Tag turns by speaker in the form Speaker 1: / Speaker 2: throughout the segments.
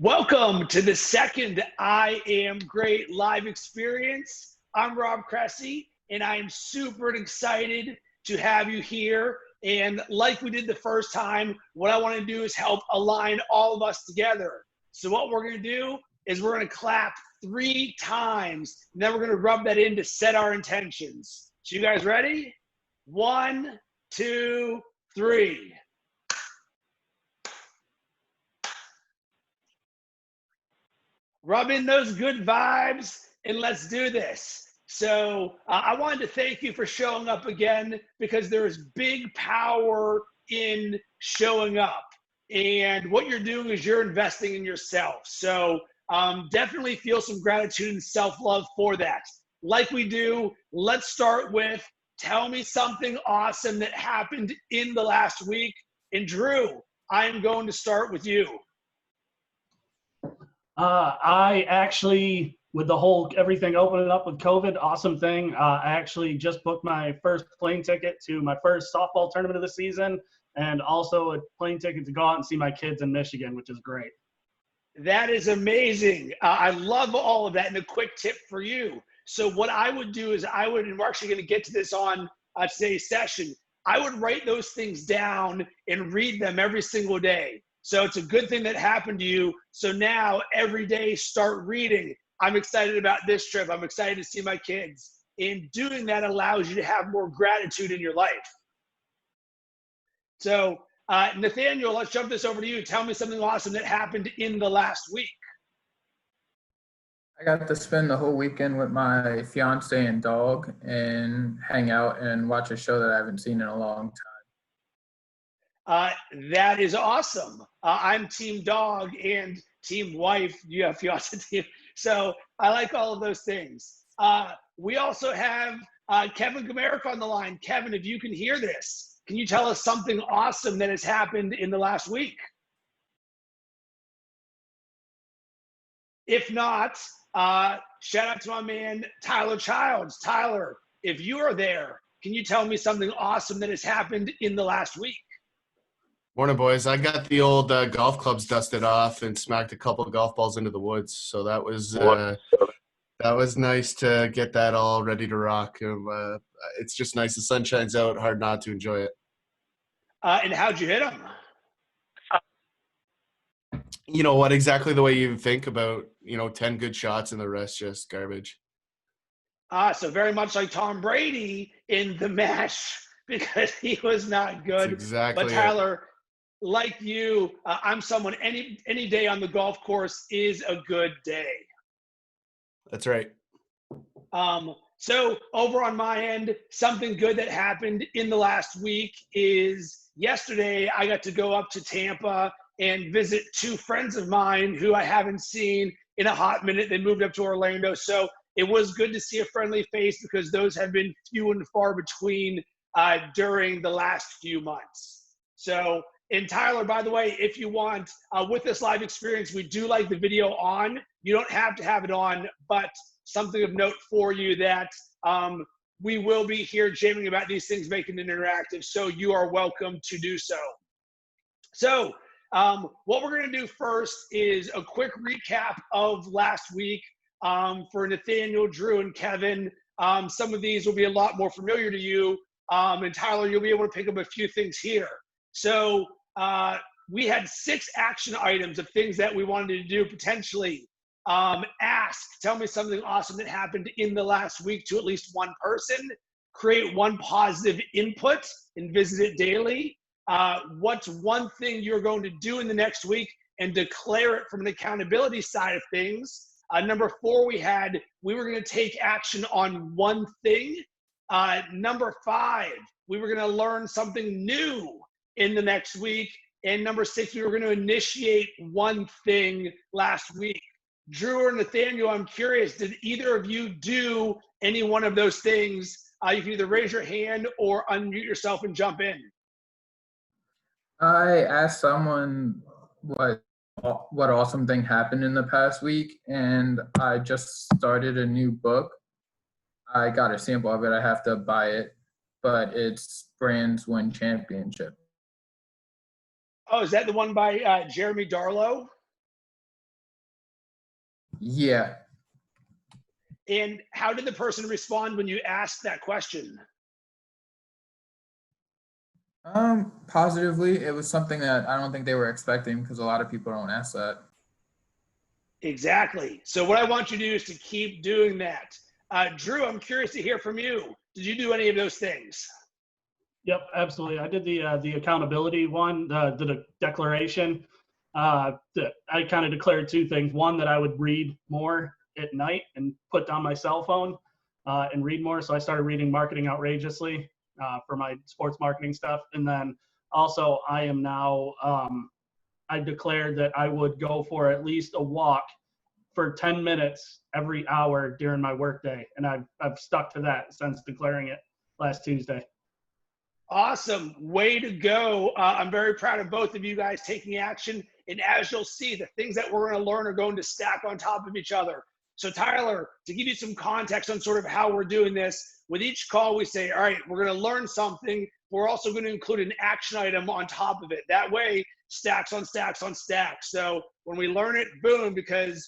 Speaker 1: Welcome to the second I Am Great live experience. I'm Rob Cressy, and I am super excited to have you here. And like we did the first time, what I want to do is help align all of us together. So what we're going to do is we're going to clap 3 times, and then we're going to rub that in to set our intentions. So you guys ready? 1, 2, 3. Rub in those good vibes and let's do this. So I wanted to thank you for showing up again because there is big power in showing up. And what you're doing is you're investing in yourself. So definitely feel some gratitude and self-love for that. Like we do, let's start with tell me something awesome that happened in the last week. And Drew, I am going to start with you.
Speaker 2: I actually, with the whole everything opening up with COVID, awesome thing. I actually just booked my first plane ticket to my first softball tournament of the season, and also a plane ticket to go out and see my kids in Michigan, which is great.
Speaker 1: That is amazing. I love all of that. And a quick tip for you. So what I would do is and we're actually going to get to this on today's session, I would write those things down and read them every single day. So it's a good thing that happened to you. So now every day start reading. I'm excited about this trip. I'm excited to see my kids. And doing that allows you to have more gratitude in your life. So Nathaniel, let's jump this over to you. Tell me something awesome that happened in the last week.
Speaker 3: I got to spend the whole weekend with my fiance and dog and hang out and watch a show that I haven't seen in a long time.
Speaker 1: That is awesome. I'm team dog and team wife. You have fiance team. So I like all of those things. We also have Kevin Gamerick on the line. Kevin, if you can hear this, can you tell us something awesome that has happened in the last week? If not, shout out to my man, Tyler Childs. Tyler, if you are there, can you tell me something awesome that has happened in the last week?
Speaker 4: Morning, boys. I got the old golf clubs dusted off and smacked a couple of golf balls into the woods. So that was nice to get that all ready to rock. It's just nice. The sun shines out. Hard not to enjoy it.
Speaker 1: And how'd you hit them?
Speaker 4: You know what? Exactly the way you think about, 10 good shots and the rest just garbage.
Speaker 1: So very much like Tom Brady in the mesh because he was not good.
Speaker 4: That's exactly
Speaker 1: But Tyler, like you, I'm someone any day on the golf course is a good day.
Speaker 4: That's right.
Speaker 1: So over on my end, something good that happened in the last week is yesterday I got to go up to Tampa and visit 2 friends of mine who I haven't seen in a hot minute. They moved up to Orlando. So it was good to see a friendly face because those have been few and far between during the last few months. So, and Tyler, by the way, if you want, with this live experience, we do like the video on. You don't have to have it on, but something of note for you that we will be here jamming about these things, making it interactive. So you are welcome to do so. So what we're going to do first is a quick recap of last week for Nathaniel, Drew, and Kevin. Some of these will be a lot more familiar to you. And Tyler, you'll be able to pick up a few things here. So we had 6 action items of things that we wanted to do potentially. Tell me something awesome that happened in the last week to at least one person. Create 1 positive input and visit it daily. What's one thing you're going to do in the next week and declare it from an accountability side of things. Number 4, we were going to take action on 1 thing. Number 5, we were going to learn something new in the next week. And number 6, we were going to initiate 1 thing last week. Drew or Nathaniel, I'm curious, did either of you do any one of those things? You can either raise your hand or unmute yourself and jump in.
Speaker 3: I asked someone what awesome thing happened in the past week, and I just started a new book. I got a sample of it. I have to buy it, but it's Brands Win Championship.
Speaker 1: Oh, is that the one by Jeremy Darlow?
Speaker 3: Yeah.
Speaker 1: And how did the person respond when you asked that question?
Speaker 3: Positively. It was something that I don't think they were expecting because a lot of people don't ask that.
Speaker 1: Exactly. So what I want you to do is to keep doing that. Drew, I'm curious to hear from you. Did you do any of those things?
Speaker 2: Yep, absolutely. I did the accountability one, the declaration. I kind of declared two things. One, that I would read more at night and put down my cell phone and read more. So I started reading Marketing Outrageously for my sports marketing stuff. And then also I am now, I declared that I would go for at least a walk for 10 minutes every hour during my workday. And I've stuck to that since declaring it last Tuesday.
Speaker 1: Awesome. Way to go. I'm very proud of both of you guys taking action. And as you'll see, the things that we're going to learn are going to stack on top of each other. So Tyler, to give you some context on sort of how we're doing this, with each call we say, all right, we're going to learn something. We're also going to include an action item on top of it. That way, stacks on stacks on stacks. So when we learn it, boom, because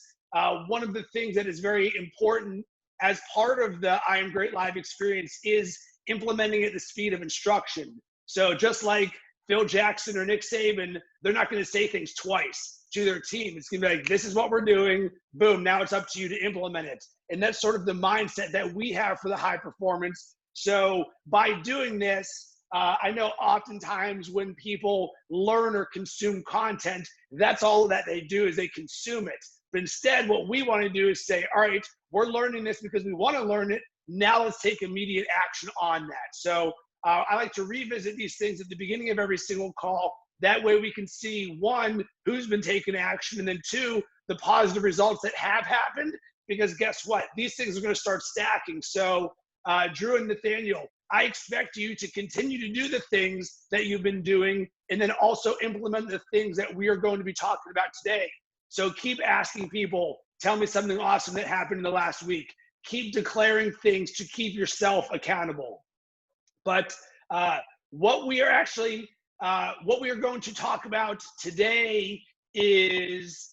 Speaker 1: one of the things that is very important as part of the I Am Great Live experience is implementing at the speed of instruction. So just like Phil Jackson or Nick Saban, they're not going to say things twice to their team. It's going to be like, this is what we're doing. Boom, now it's up to you to implement it. And that's sort of the mindset that we have for the high performance. So by doing this, I know oftentimes when people learn or consume content, that's all that they do is they consume it. But instead, what we want to do is say, all right, we're learning this because we want to learn it. Now let's take immediate action on that. So I like to revisit these things at the beginning of every single call. That way we can see, one, who's been taking action, and then two, the positive results that have happened. Because guess what? These things are going to start stacking. So Drew and Nathaniel, I expect you to continue to do the things that you've been doing and then also implement the things that we are going to be talking about today. So keep asking people, tell me something awesome that happened in the last week. Keep declaring things to keep yourself accountable. But what we are going to talk about today is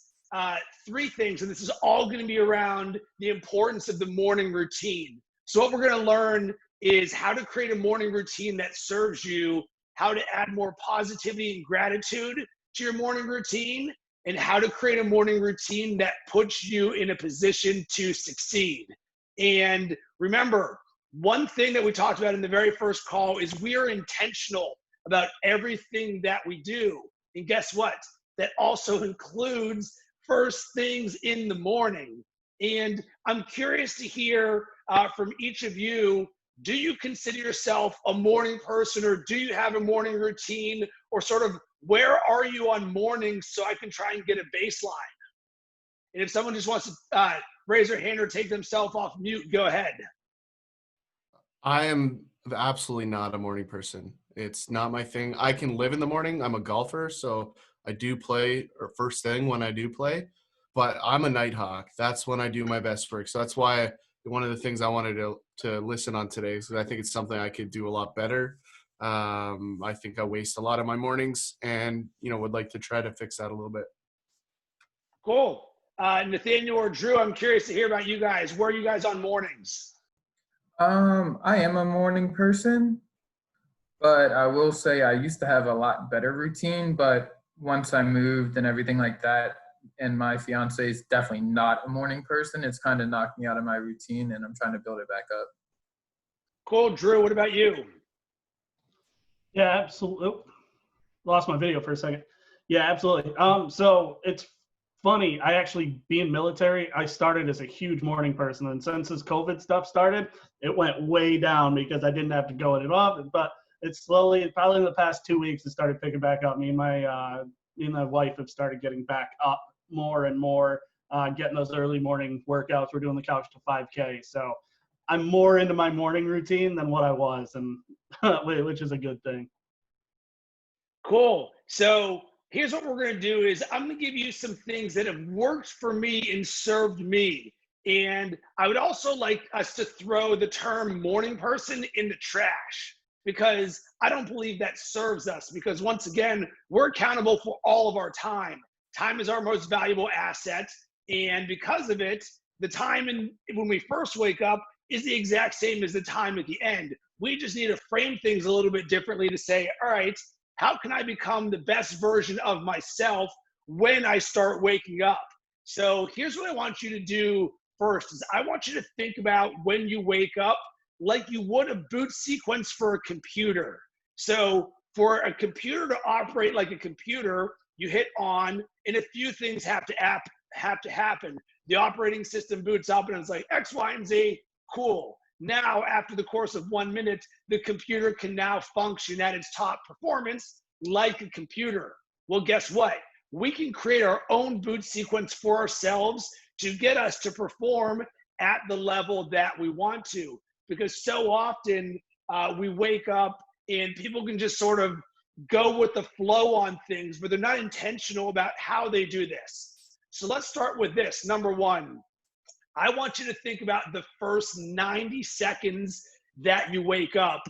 Speaker 1: three things, and this is all going to be around the importance of the morning routine. So what we're going to learn is how to create a morning routine that serves you, how to add more positivity and gratitude to your morning routine, and how to create a morning routine that puts you in a position to succeed. And remember, one thing that we talked about in the very first call is we are intentional about everything that we do. And guess what? That also includes first things in the morning. And I'm curious to hear from each of you, do you consider yourself a morning person, or do you have a morning routine, or sort of where are you on mornings so I can try and get a baseline? And if someone just wants to raise their hand or take themselves off mute, go ahead.
Speaker 4: I am absolutely not a morning person. It's not my thing. I can live in the morning. I'm a golfer, so I do play or first thing when I do play, but I'm a night hawk. That's when I do my best work. So that's why one of the things I wanted to listen on today is because I think it's something I could do a lot better. I think I waste a lot of my mornings and, would like to try to fix that a little bit.
Speaker 1: Cool. Nathaniel or Drew, I'm curious to hear about you guys. Where are you guys on mornings?
Speaker 3: I am a morning person, but I will say I used to have a lot better routine, but once I moved and everything like that, and my fiance is definitely not a morning person, it's kind of knocked me out of my routine, and I'm trying to build it back up.
Speaker 1: Cool. Drew, what about you?
Speaker 2: Yeah, absolutely. Lost my video for a second. Yeah, absolutely. So it's funny. I actually, being military, I started as a huge morning person, and since this COVID stuff started, it went way down because I didn't have to go in it off. But it's slowly, probably in the past 2 weeks, it started picking back up. Me and my wife have started getting back up more and more, getting those early morning workouts. We're doing the couch to 5K. So I'm more into my morning routine than what I was, and which is a good thing.
Speaker 1: Cool. So here's what we're going to do is I'm going to give you some things that have worked for me and served me. And I would also like us to throw the term morning person in the trash, because I don't believe that serves us, because once again, we're accountable for all of our time. Time is our most valuable asset. And because of it, the time when we first wake up is the exact same as the time at the end. We just need to frame things a little bit differently to say, all right, how can I become the best version of myself when I start waking up? So here's what I want you to do first is I want you to think about when you wake up like you would a boot sequence for a computer. So for a computer to operate like a computer, you hit on, and a few things have to happen. The operating system boots up and it's like X, Y, and Z, cool. Now, after the course of 1 minute, the computer can now function at its top performance like a computer. Well, guess what? We can create our own boot sequence for ourselves to get us to perform at the level that we want to. Because so often we wake up and people can just sort of go with the flow on things, but they're not intentional about how they do this. So let's start with this. Number one, I want you to think about the first 90 seconds that you wake up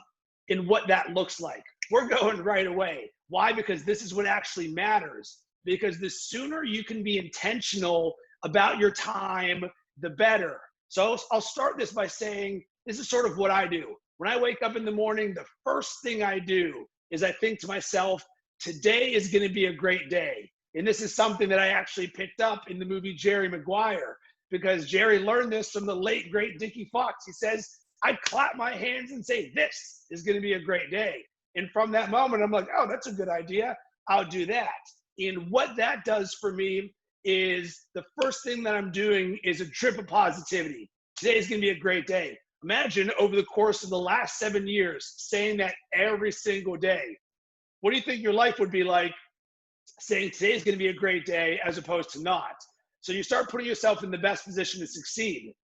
Speaker 1: and what that looks like. We're going right away. Why? Because this is what actually matters. Because the sooner you can be intentional about your time, the better. So I'll start this by saying, this is sort of what I do. When I wake up in the morning, the first thing I do is I think to myself, today is going to be a great day. And this is something that I actually picked up in the movie Jerry Maguire, because Jerry learned this from the late, great Dickie Fox. He says, I'd clap my hands and say, this is going to be a great day. And from that moment, I'm like, oh, that's a good idea. I'll do that. And what that does for me is the first thing that I'm doing is a trip of positivity. Today is going to be a great day. Imagine over the course of the last 7 years saying that every single day. What do you think your life would be like saying today is going to be a great day as opposed to not? So you start putting yourself in the best position to succeed.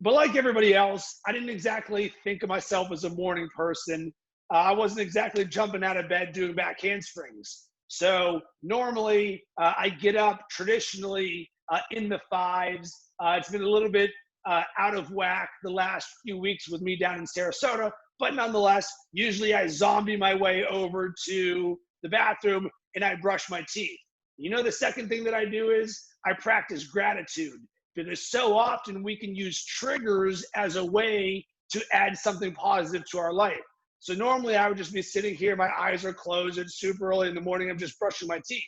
Speaker 1: But like everybody else, I didn't exactly think of myself as a morning person. I wasn't exactly jumping out of bed doing back handsprings. So normally I get up traditionally in the 5s. It's been a little bit out of whack the last few weeks with me down in Sarasota, but nonetheless, usually I zombie my way over to the bathroom and I brush my teeth. You know, the second thing that I do is I practice gratitude, because so often we can use triggers as a way to add something positive to our life. So normally I would just be sitting here, my eyes are closed, it's super early in the morning, I'm just brushing my teeth.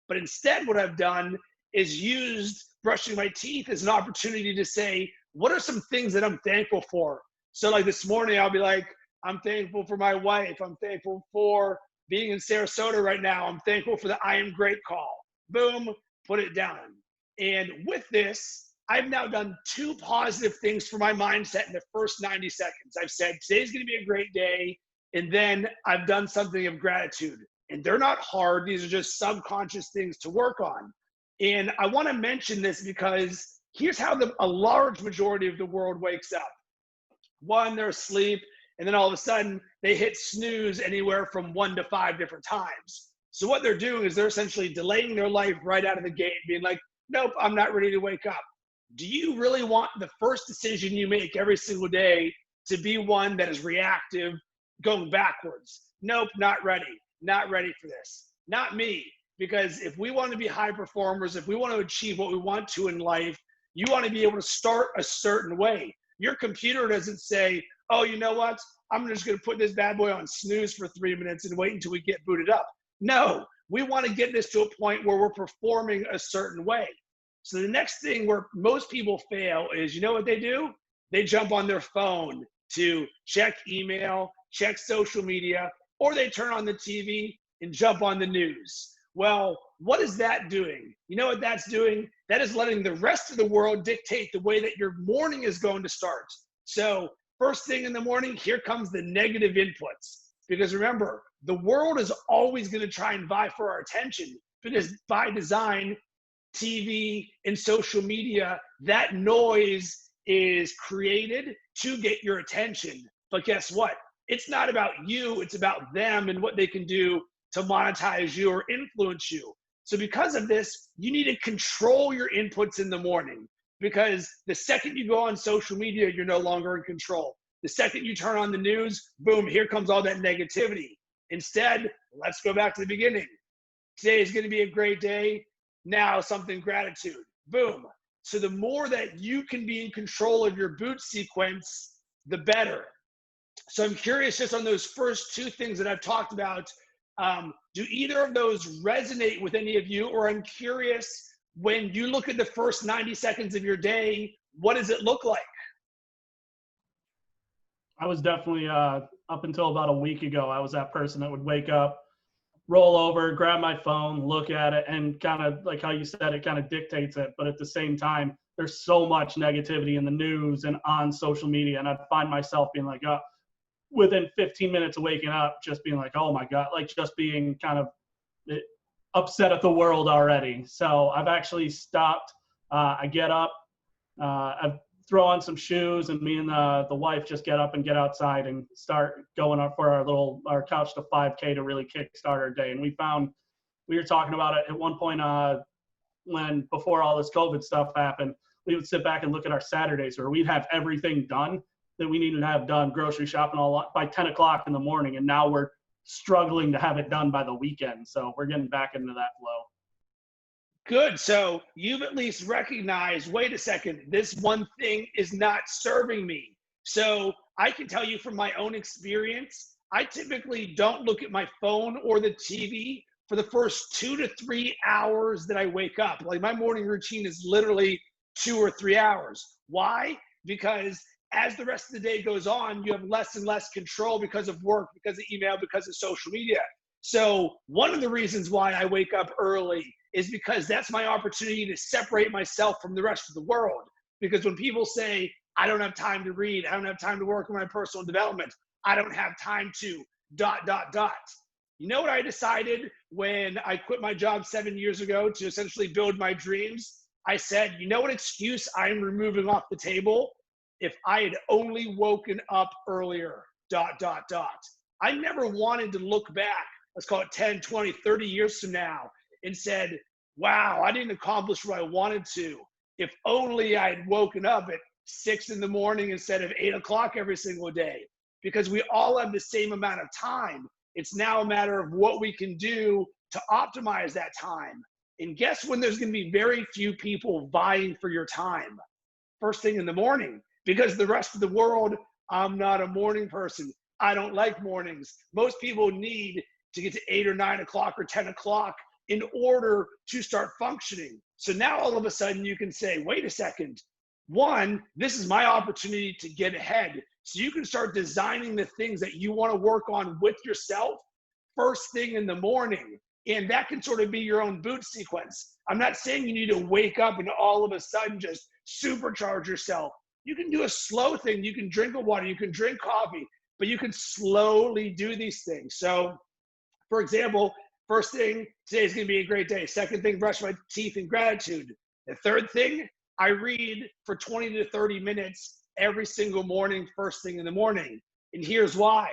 Speaker 1: But instead what I've done is used brushing my teeth as an opportunity to say, what are some things that I'm thankful for? So like this morning, I'll be like, I'm thankful for my wife. I'm thankful for being in Sarasota right now. I'm thankful for the IAMGREAT call. Boom, put it down. And with this, I've now done 2 positive things for my mindset in the first 90 seconds. I've said, today's gonna be a great day. And then I've done something of gratitude. And they're not hard. These are just subconscious things to work on. And I wanna mention this because here's how a large majority of the world wakes up. One, they're asleep, and then all of a sudden they hit snooze anywhere from 1 to 5 different times. So what they're doing is they're essentially delaying their life right out of the gate, being like, nope, I'm not ready to wake up. Do you really want the first decision you make every single day to be one that is reactive, going backwards? Nope, not ready. Not ready for this. Not me. Because if we want to be high performers, if we want to achieve what we want to in life, you want to be able to start a certain way. Your computer doesn't say, oh, you know what? I'm just going to put this bad boy on snooze for 3 minutes and wait until we get booted up. No, we want to get this to a point where we're performing a certain way. So the next thing where most people fail is, you know what they do? They jump on their phone to check email, check social media, or they turn on the TV and jump on the news. Well, what is that doing? You know what that's doing? That is letting the rest of the world dictate the way that your morning is going to start. So first thing in the morning, here comes the negative inputs. Because remember, the world is always going to try and vie for our attention, because by design, TV and social media, that noise is created to get your attention. But guess what? It's not about you, it's about them and what they can do to monetize you or influence you. So because of this, you need to control your inputs in the morning, because the second you go on social media, you're no longer in control. The second you turn on the news, boom, here comes all that negativity. Instead, let's go back to the beginning. Today is going to be a great day. Now something gratitude. Boom. So the more that you can be in control of your boot sequence, the better. So I'm curious just on those first two things that I've talked about, do either of those resonate with any of you? Or I'm curious, when you look at the first 90 seconds of your day, what does it look like?
Speaker 2: I was definitely, up until about a week ago, I was that person that would wake up, roll over, grab my phone, look at it, and kind of like how you said, it kind of dictates it. But at the same time, there's so much negativity in the news and on social media. And I'd find myself being like, within 15 minutes of waking up, just being like, oh my God, like just being kind of upset at the world already. So I've actually stopped. I get up, I throw on some shoes, and me and the wife just get up and get outside and start going up for our couch to 5K to really kickstart our day. And we were talking about it at one point before all this COVID stuff happened, we would sit back and look at our Saturdays where we'd have everything done that we needed to have done, grocery shopping all by 10 o'clock in the morning. And now we're struggling to have it done by the weekend. So we're getting back into that flow.
Speaker 1: Good. So you've at least recognized, wait a second, this one thing is not serving me. So I can tell you from my own experience, I typically don't look at my phone or the TV for the first 2 to 3 hours that I wake up. Like my morning routine is literally 2 or 3 hours. Why? Because as the rest of the day goes on, you have less and less control because of work, because of email, because of social media. So one of the reasons why I wake up early is because that's my opportunity to separate myself from the rest of the world. Because when people say, I don't have time to read, I don't have time to work on my personal development, I don't have time to ... You know what I decided when I quit my job 7 years ago to essentially build my dreams? I said, you know what excuse I'm removing off the table? If I had only woken up earlier, ... I never wanted to look back, let's call it 10, 20, 30 years from now, and said, wow, I didn't accomplish what I wanted to. If only I had woken up at 6 in the morning instead of 8 o'clock every single day. Because we all have the same amount of time. It's now a matter of what we can do to optimize that time. And guess when there's going to be very few people vying for your time? First thing in the morning. Because the rest of the world, I'm not a morning person. I don't like mornings. Most people need to get to 8 or 9 o'clock or 10 o'clock in order to start functioning. So now all of a sudden you can say, wait a second. One, this is my opportunity to get ahead. So you can start designing the things that you want to work on with yourself first thing in the morning. And that can sort of be your own boot sequence. I'm not saying you need to wake up and all of a sudden just supercharge yourself. You can do a slow thing. You can drink a water, you can drink coffee, but you can slowly do these things. So for example, first thing, today's gonna be a great day. Second thing, brush my teeth in gratitude. The third thing, I read for 20 to 30 minutes every single morning, first thing in the morning. And here's why.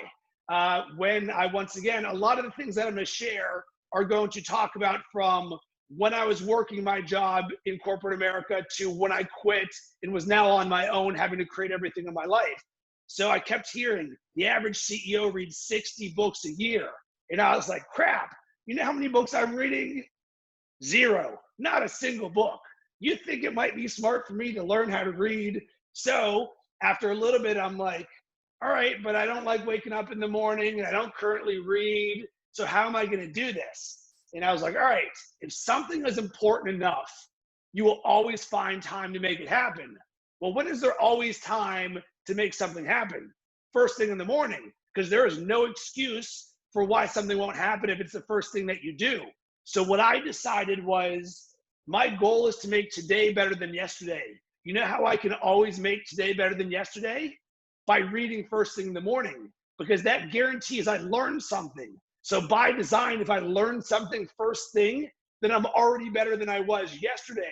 Speaker 1: When once again, a lot of the things that I'm gonna share are going to talk about from when I was working my job in corporate America to when I quit and was now on my own, having to create everything in my life. So I kept hearing the average CEO reads 60 books a year. And I was like, crap, you know how many books I'm reading? 0, not a single book. You think it might be smart for me to learn how to read. So after a little bit, I'm like, all right, but I don't like waking up in the morning and I don't currently read. So how am I going to do this? And I was like, all right, if something is important enough, you will always find time to make it happen. Well, when is there always time to make something happen? First thing in the morning, because there is no excuse for why something won't happen if it's the first thing that you do. So what I decided was my goal is to make today better than yesterday. You know how I can always make today better than yesterday? By reading first thing in the morning, because that guarantees I learned something. So by design, if I learn something first thing, then I'm already better than I was yesterday.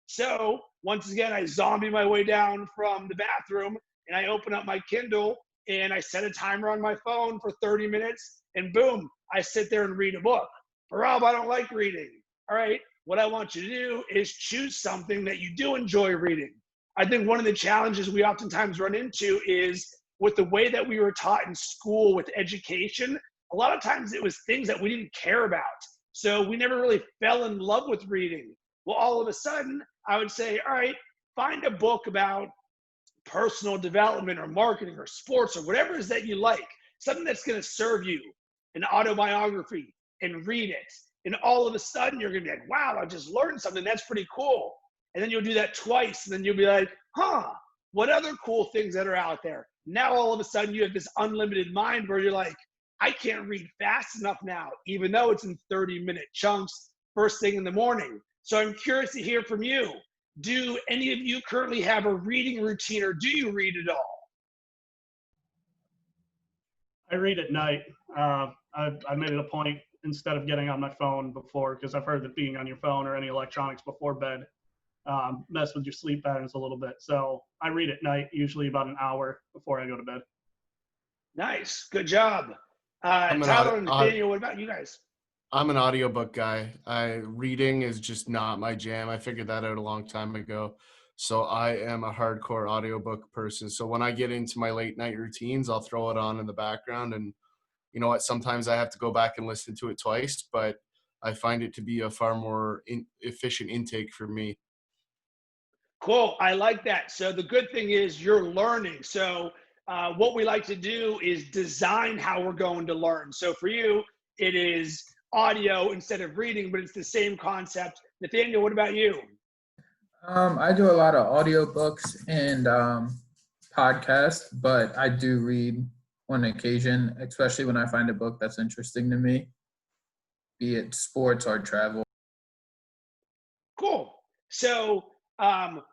Speaker 1: So once again, I zombie my way down from the bathroom and I open up my Kindle and I set a timer on my phone for 30 minutes and boom, I sit there and read a book. Rob, I don't like reading. All right, what I want you to do is choose something that you do enjoy reading. I think one of the challenges we oftentimes run into is with the way that we were taught in school with education, a lot of times it was things that we didn't care about. So we never really fell in love with reading. Well, all of a sudden, I would say, all right, find a book about personal development or marketing or sports or whatever it is that you like, something that's going to serve you, an autobiography, and read it. And all of a sudden, you're going to be like, wow, I just learned something. That's pretty cool. And then you'll do that twice, and then you'll be like, huh, what other cool things that are out there? Now, all of a sudden, you have this unlimited mind where you're like, I can't read fast enough now, even though it's in 30-minute chunks first thing in the morning. So I'm curious to hear from you. Do any of you currently have a reading routine, or do you read at all?
Speaker 2: I read at night. I made it a point, instead of getting on my phone before, because I've heard that being on your phone or any electronics before bed mess with your sleep patterns a little bit. So I read at night, usually about an hour before I go to bed.
Speaker 1: Nice. Good job.
Speaker 4: I'm an
Speaker 1: Tyler and
Speaker 4: aud-
Speaker 1: Nathaniel, what about you guys?
Speaker 4: I'm an audiobook guy. Reading is just not my jam. I figured that out a long time ago. So I am a hardcore audiobook person. So when I get into my late night routines, I'll throw it on in the background. And you know what? Sometimes I have to go back and listen to it twice, but I find it to be a far more efficient intake for me.
Speaker 1: Cool. I like that. So the good thing is you're learning. So what we like to do is design how we're going to learn. So for you, it is audio instead of reading, but it's the same concept. Nathaniel, what about you?
Speaker 3: I do a lot of audiobooks and podcasts, but I do read on occasion, especially when I find a book that's interesting to me, be it sports or travel.
Speaker 1: Cool. So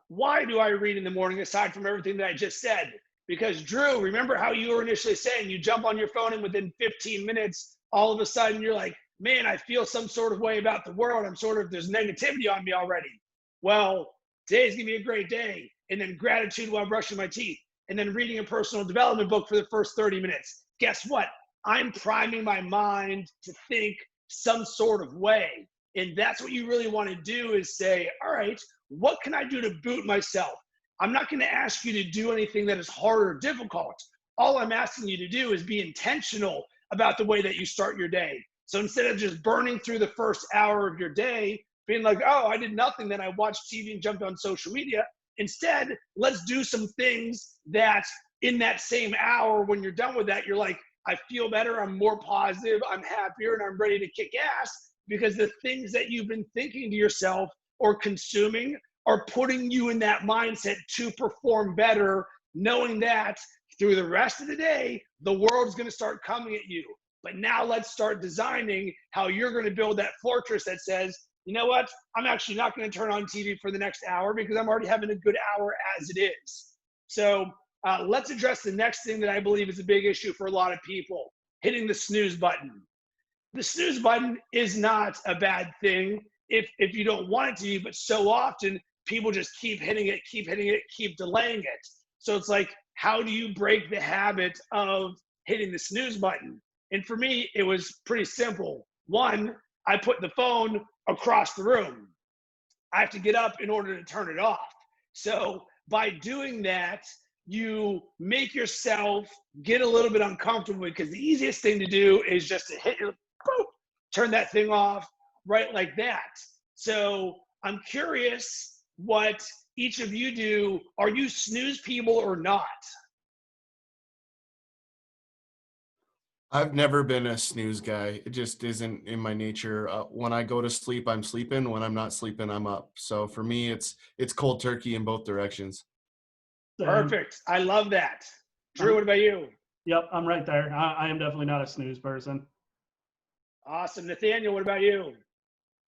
Speaker 1: why do I read in the morning aside from everything that I just said? Because Drew, remember how you were initially saying you jump on your phone and within 15 minutes, all of a sudden you're like, man, I feel some sort of way about the world. There's negativity on me already. Well, today's gonna be a great day. And then gratitude while brushing my teeth. And then reading a personal development book for the first 30 minutes. Guess what? I'm priming my mind to think some sort of way. And that's what you really want to do is say, all right, what can I do to boot myself? I'm not going to ask you to do anything that is hard or difficult. All I'm asking you to do is be intentional about the way that you start your day. So instead of just burning through the first hour of your day, being like, oh, I did nothing, then I watched TV and jumped on social media. Instead, let's do some things that in that same hour, when you're done with that, you're like, I feel better, I'm more positive, I'm happier, and I'm ready to kick ass, because the things that you've been thinking to yourself or consuming are putting you in that mindset to perform better, knowing that through the rest of the day, the world's going to start coming at you. But now let's start designing how you're going to build that fortress that says, you know what, I'm actually not going to turn on TV for the next hour because I'm already having a good hour as it is. So let's address the next thing that I believe is a big issue for a lot of people, hitting the snooze button. The snooze button is not a bad thing if you don't want it to be, but so often people just keep hitting it, keep delaying it. So it's like, how do you break the habit of hitting the snooze button? And for me, it was pretty simple. One, I put the phone across the room. I have to get up in order to turn it off. So by doing that, you make yourself get a little bit uncomfortable, because the easiest thing to do is just to hit your, boop, turn that thing off right like that. So I'm curious what each of you do. Are you snooze people or not?
Speaker 4: I've never been a snooze guy. It just isn't in my nature. When I go to sleep, I'm sleeping. When I'm not sleeping, I'm up. So for me, it's cold turkey in both directions.
Speaker 1: Perfect. I love that. Drew, what about you?
Speaker 2: Yep, I'm right there. I am definitely not a snooze person.
Speaker 1: Awesome. Nathaniel, what about you?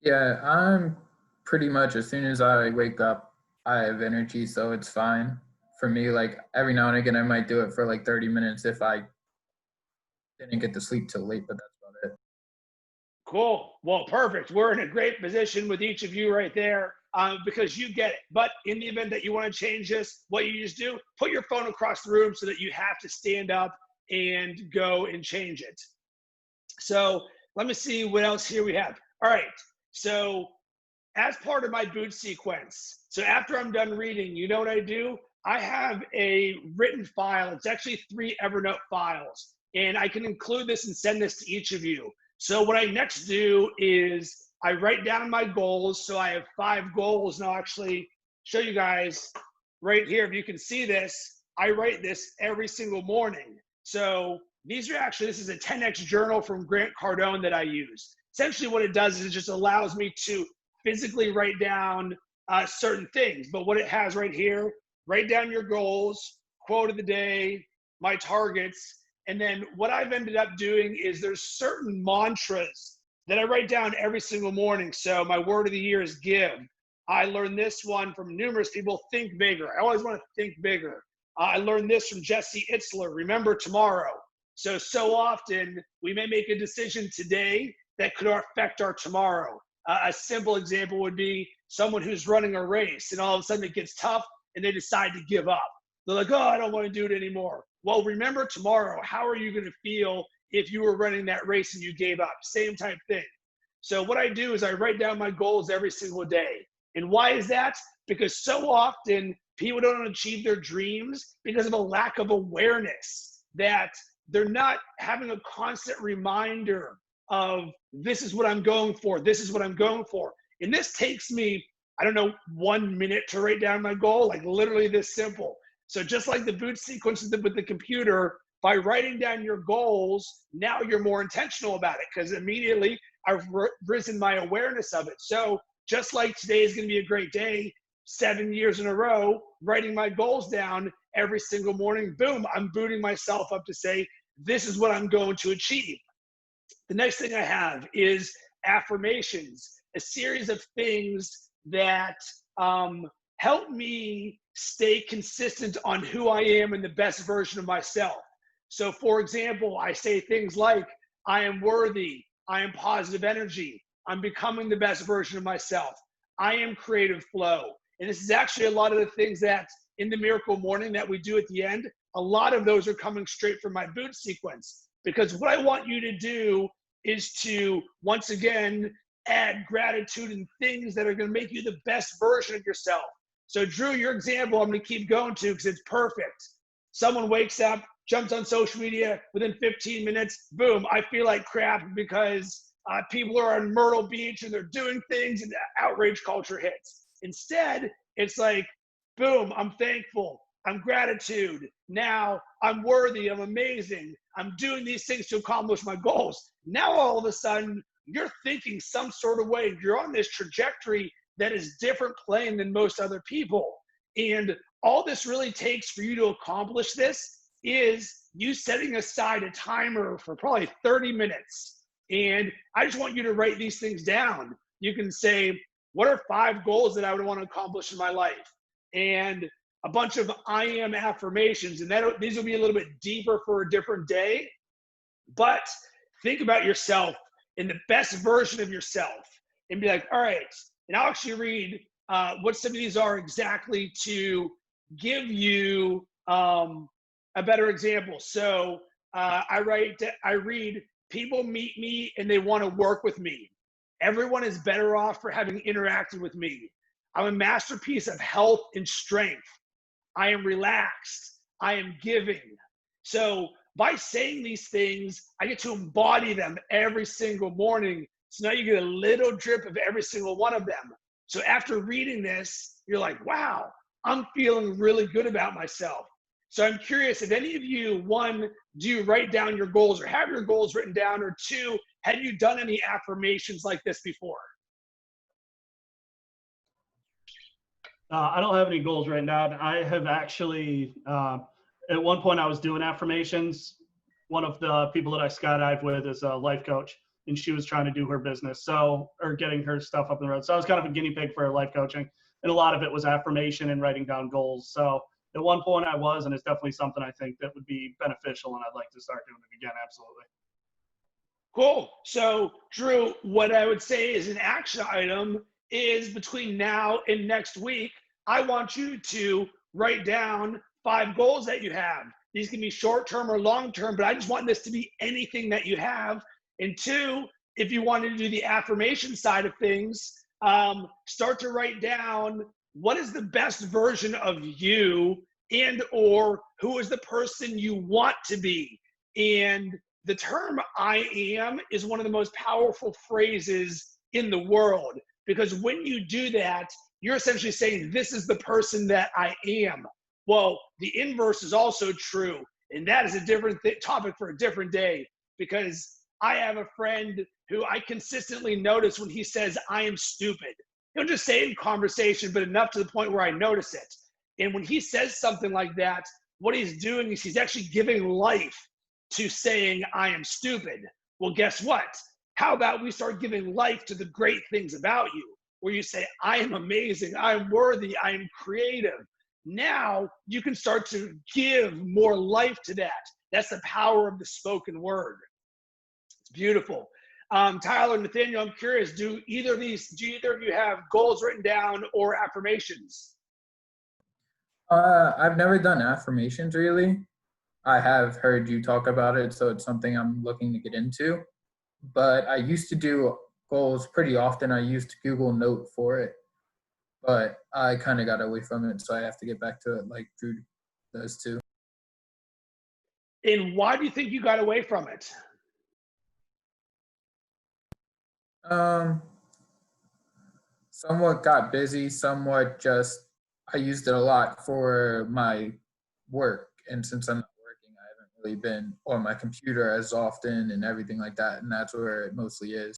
Speaker 3: Yeah, I'm pretty much, as soon as I wake up, I have energy, so it's fine. For me, like every now and again, I might do it for like 30 minutes if I didn't get to sleep till late, but that's about it.
Speaker 1: Cool. Well, perfect. We're in a great position with each of you right there, because you get it. But in the event that you want to change this, what you just do, put your phone across the room so that you have to stand up and go and change it. So let me see what else here we have. All right. So as part of my boot sequence, so after I'm done reading, you know what I do? I have a written file. It's actually 3 Evernote files, and I can include this and send this to each of you. So what I next do is I write down my goals. So I have 5 goals, and I'll actually show you guys right here. If you can see this, I write this every single morning. So these are actually, this is a 10X journal from Grant Cardone that I use. Essentially what it does is it just allows me to physically write down certain things. But what it has right here, write down your goals, quote of the day, my targets. And then what I've ended up doing is there's certain mantras that I write down every single morning. So my word of the year is give. I learned this one from numerous people, think bigger. I always want to think bigger. I learned this from Jesse Itzler, remember tomorrow. So often we may make a decision today that could affect our tomorrow. A simple example would be someone who's running a race and all of a sudden it gets tough and they decide to give up. They're like, oh, I don't want to do it anymore. Well, remember tomorrow, how are you going to feel if you were running that race and you gave up? Same type thing. So what I do is I write down my goals every single day. And why is that? Because so often people don't achieve their dreams because of a lack of awareness, that they're not having a constant reminder of this is what I'm going for. This is what I'm going for. And this takes me, I don't know, 1 minute to write down my goal, like literally this simple. So just like the boot sequences with the computer, by writing down your goals, now you're more intentional about it because immediately I've risen my awareness of it. So just like today is going to be a great day, 7 years in a row, writing my goals down every single morning, boom, I'm booting myself up to say, this is what I'm going to achieve. The next thing I have is affirmations, a series of things that help me stay consistent on who I am and the best version of myself. So for example, I say things like, I am worthy, I am positive energy, I'm becoming the best version of myself, I am creative flow. And this is actually a lot of the things that in the Miracle Morning that we do at the end, a lot of those are coming straight from my boot sequence. Because what I want you to do is to, once again, add gratitude and things that are going to make you the best version of yourself. So Drew, your example, I'm going to keep going to because it's perfect. Someone wakes up, jumps on social media, within 15 minutes, boom, I feel like crap because people are on Myrtle Beach and they're doing things and outrage culture hits. Instead, it's like, boom, I'm thankful, I'm gratitude, now I'm worthy, I'm amazing, I'm doing these things to accomplish my goals. Now all of a sudden, you're thinking some sort of way, you're on this trajectory that is different plane than most other people. And all this really takes for you to accomplish this is you setting aside a timer for probably 30 minutes. And I just want you to write these things down. You can say, what are 5 goals that I would want to accomplish in my life? And a bunch of I am affirmations. And these will be a little bit deeper for a different day. But think about yourself in the best version of yourself and be like, all right. And I'll actually read what some of these are exactly to give you a better example. So I read, people meet me and they want to work with me. Everyone is better off for having interacted with me. I'm a masterpiece of health and strength. I am relaxed. I am giving. So by saying these things, I get to embody them every single morning. So now you get a little drip of every single one of them. So after reading this, you're like, wow, I'm feeling really good about myself. So I'm curious if any of you, 1, do you write down your goals or have your goals written down, or 2, have you done any affirmations like this before?
Speaker 2: I don't have any goals right now. I have actually, at one point I was doing affirmations. One of the people that I skydive with is a life coach, and she was trying to do her business, or getting her stuff up the road. So I was kind of a guinea pig for her life coaching, and a lot of it was affirmation and writing down goals. So at one point I was, and it's definitely something I think that would be beneficial, and I'd like to start doing it again. Absolutely.
Speaker 1: Cool. So Drew, what I would say is an action item is between now and next week, I want you to write down 5 goals that you have. These can be short-term or long-term, but I just want this to be anything that you have. And 2, if you wanted to do the affirmation side of things, start to write down what is the best version of you, and or who is the person you want to be. And the term I am is one of the most powerful phrases in the world. Because when you do that, you're essentially saying, this is the person that I am. Well, the inverse is also true. And that is a different topic for a different day, because I have a friend who I consistently notice when he says, I am stupid. He'll just say it in conversation, but enough to the point where I notice it. And when he says something like that, what he's doing is he's actually giving life to saying, I am stupid. Well, guess what? How about we start giving life to the great things about you, where you say, I am amazing, I am worthy, I am creative. Now you can start to give more life to that. That's the power of the spoken word. It's beautiful. Tyler, Nathaniel, I'm curious, do either of you have goals written down or affirmations?
Speaker 3: I've never done affirmations really. I have heard you talk about it, so it's something I'm looking to get into. But I used to do goals pretty often. I used Google Note for it, but I kind of got away from it, so I have to get back to it like Drew does too.
Speaker 1: And why do you think you got away from it?
Speaker 3: Somewhat got busy, somewhat just I used it a lot for my work, and since I'm not working, I haven't really been on my computer as often and everything like that, and that's where it mostly is.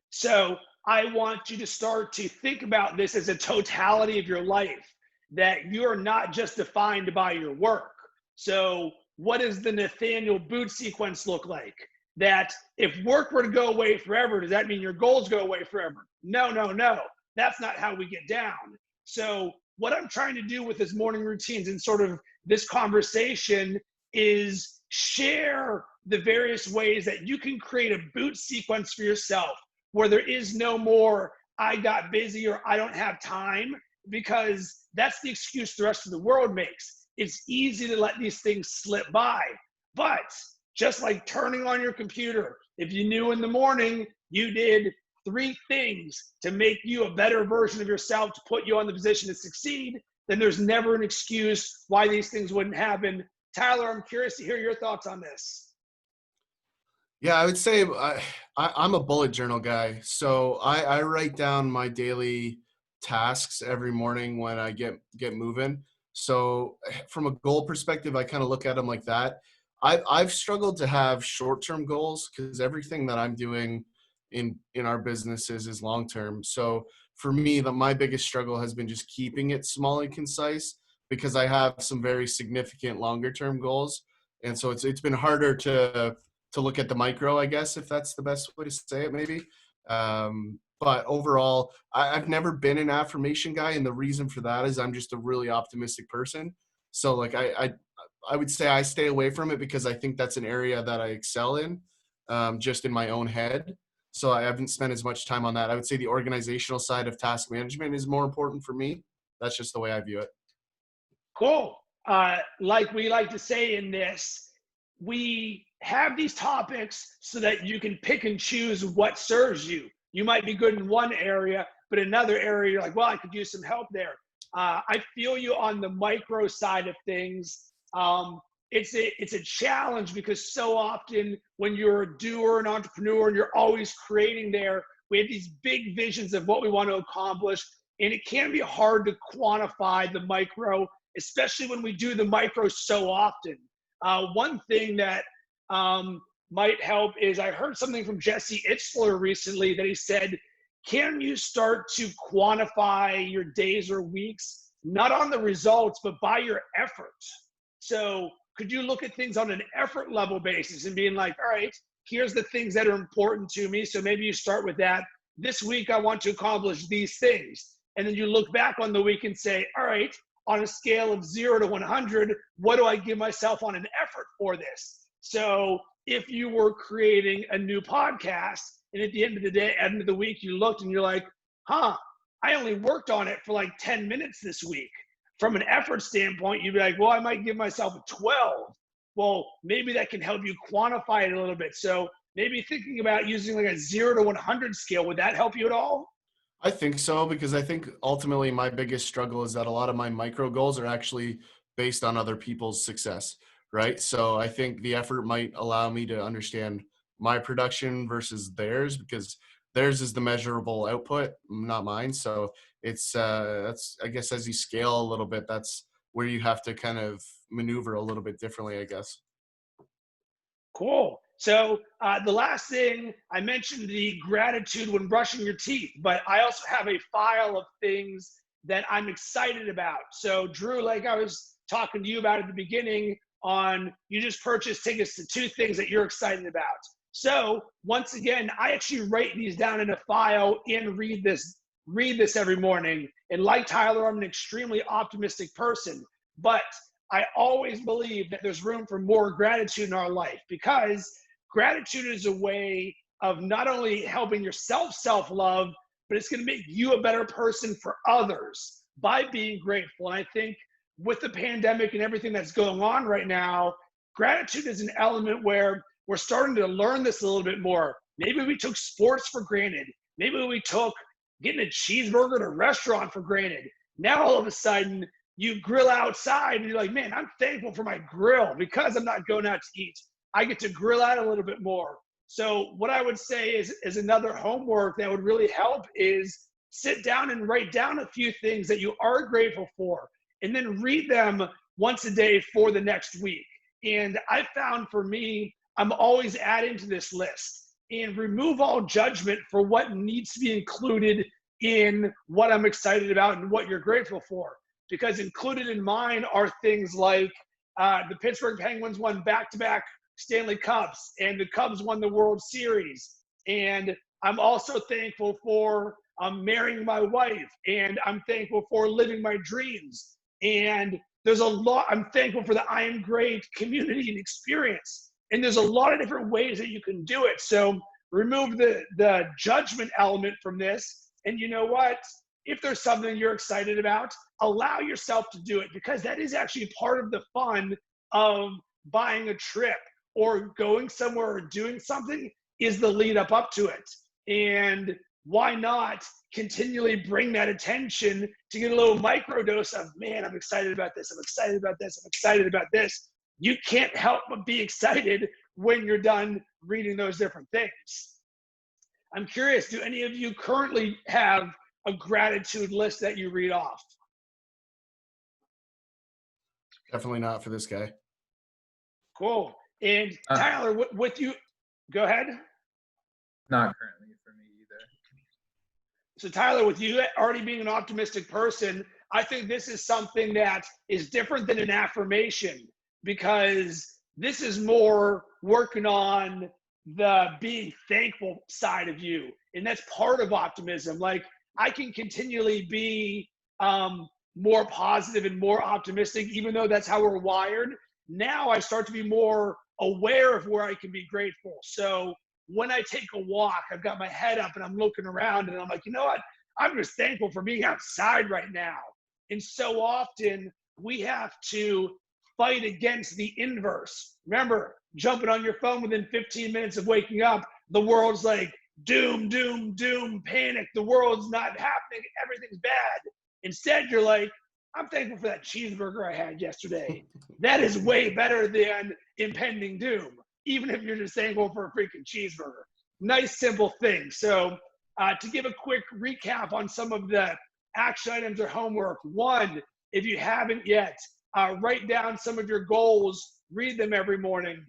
Speaker 1: So I want you to start to think about this as a totality of your life, that you're not just defined by your work. So what does the Nathaniel boot sequence look like? That if work were to go away forever, does that mean your goals go away forever? No, no, no. That's not how we get down. So what I'm trying to do with this morning routines and sort of this conversation is share the various ways that you can create a boot sequence for yourself, where there is no more, I got busy or I don't have time, because that's the excuse the rest of the world makes. It's easy to let these things slip by. But just like turning on your computer, if you knew in the morning you did 3 things to make you a better version of yourself, to put you on the position to succeed, then there's never an excuse why these things wouldn't happen. Tyler, I'm curious to hear your thoughts on this.
Speaker 4: Yeah, I would say I'm a bullet journal guy. So I write down my daily tasks every morning when I get moving. So from a goal perspective, I kind of look at them like that. I've struggled to have short-term goals because everything that I'm doing in our businesses is long-term. So for me, my biggest struggle has been just keeping it small and concise, because I have some very significant longer-term goals. And so it's been harder to look at the micro, I guess, if that's the best way to say it, maybe. But overall, I've never been an affirmation guy, and the reason for that is I'm just a really optimistic person. So like I would say I stay away from it because I think that's an area that I excel in, just in my own head. So I haven't spent as much time on that. I would say the organizational side of task management is more important for me. That's just the way I view it.
Speaker 1: Cool. Like we like to say in this, we have these topics so that you can pick and choose what serves you. You might be good in one area, but another area you're like, well, I could use some help there. I feel you on the micro side of things. It's a challenge, because so often when you're a doer, an entrepreneur, and you're always creating there, we have these big visions of what we want to accomplish, and it can be hard to quantify the micro, especially when we do the micro so often. One thing that might help is I heard something from Jesse Itzler recently that he said, can you start to quantify your days or weeks, not on the results, but by your effort? So could you look at things on an effort level basis and being like, all right, here's the things that are important to me. So maybe you start with that. This week, I want to accomplish these things. And then you look back on the week and say, all right, on a scale of 0 to 100, what do I give myself on an effort for this? So if you were creating a new podcast, and at the end of the day, end of the week, you looked and you're like, I only worked on it for like 10 minutes this week. From an effort standpoint, you'd be like, well, I might give myself a 12. Well, maybe that can help you quantify it a little bit. So maybe thinking about using like a 0 to 100 scale, would that help you at all?
Speaker 4: I think so, because I think ultimately my biggest struggle is that a lot of my micro goals are actually based on other people's success, right? So I think the effort might allow me to understand my production versus theirs, because theirs is the measurable output, not mine. So it's that's, I guess, as you scale a little bit, that's where you have to kind of maneuver a little bit differently, I guess.
Speaker 1: Cool. So the last thing I mentioned, the gratitude when brushing your teeth, but I also have a file of things that I'm excited about. So Drew, like I was talking to you about at the beginning, on you just purchased tickets to 2 things that you're excited about. So once again, I actually write these down in a file and read this every morning. And like Tyler, I'm an extremely optimistic person, but I always believe that there's room for more gratitude in our life, because gratitude is a way of not only helping yourself self-love, but it's going to make you a better person for others by being grateful. And I think with the pandemic and everything that's going on right now, gratitude is an element where we're starting to learn this a little bit more. Maybe we took sports for granted. Maybe we took getting a cheeseburger at a restaurant for granted. Now all of a sudden, you grill outside and you're like, man, I'm thankful for my grill because I'm not going out to eat. I get to grill out a little bit more. So what I would say is another homework that would really help is sit down and write down a few things that you are grateful for, and then read them once a day for the next week. And I found for me, I'm always adding to this list, and remove all judgment for what needs to be included in what I'm excited about and what you're grateful for. Because included in mine are things like the Pittsburgh Penguins won back-to-back Stanley Cups, and the Cubs won the World Series. And I'm also thankful for marrying my wife, and I'm thankful for living my dreams. And there's a lot, I'm thankful for the IAMGREAT community and experience. And there's a lot of different ways that you can do it. So remove the judgment element from this. And you know what? If there's something you're excited about, allow yourself to do it, because that is actually part of the fun of buying a trip or going somewhere or doing something, is the lead up to it. And why not continually bring that attention to get a little microdose of, man, I'm excited about this, I'm excited about this, I'm excited about this. You can't help but be excited when you're done reading those different things. I'm curious, do any of you currently have a gratitude list that you read off?
Speaker 4: Definitely not for this guy.
Speaker 1: Cool. And Tyler, with you, go ahead.
Speaker 3: Not currently for me either.
Speaker 1: So Tyler, with you already being an optimistic person, I think this is something that is different than an affirmation, because this is more working on the being thankful side of you. And that's part of optimism. Like, I can continually be more positive and more optimistic, even though that's how we're wired. Now I start to be more aware of where I can be grateful. So when I take a walk, I've got my head up and I'm looking around and I'm like, you know what? I'm just thankful for being outside right now. And so often we have to fight against the inverse. Remember, jumping on your phone within 15 minutes of waking up, the world's like, doom, doom, doom, panic. The world's not happening. Everything's bad. Instead, you're like, I'm thankful for that cheeseburger I had yesterday. That is way better than impending doom, even if you're just thankful for a freaking cheeseburger. Nice, simple thing. So to give a quick recap on some of the action items or homework. 1, if you haven't yet, write down some of your goals, read them every morning.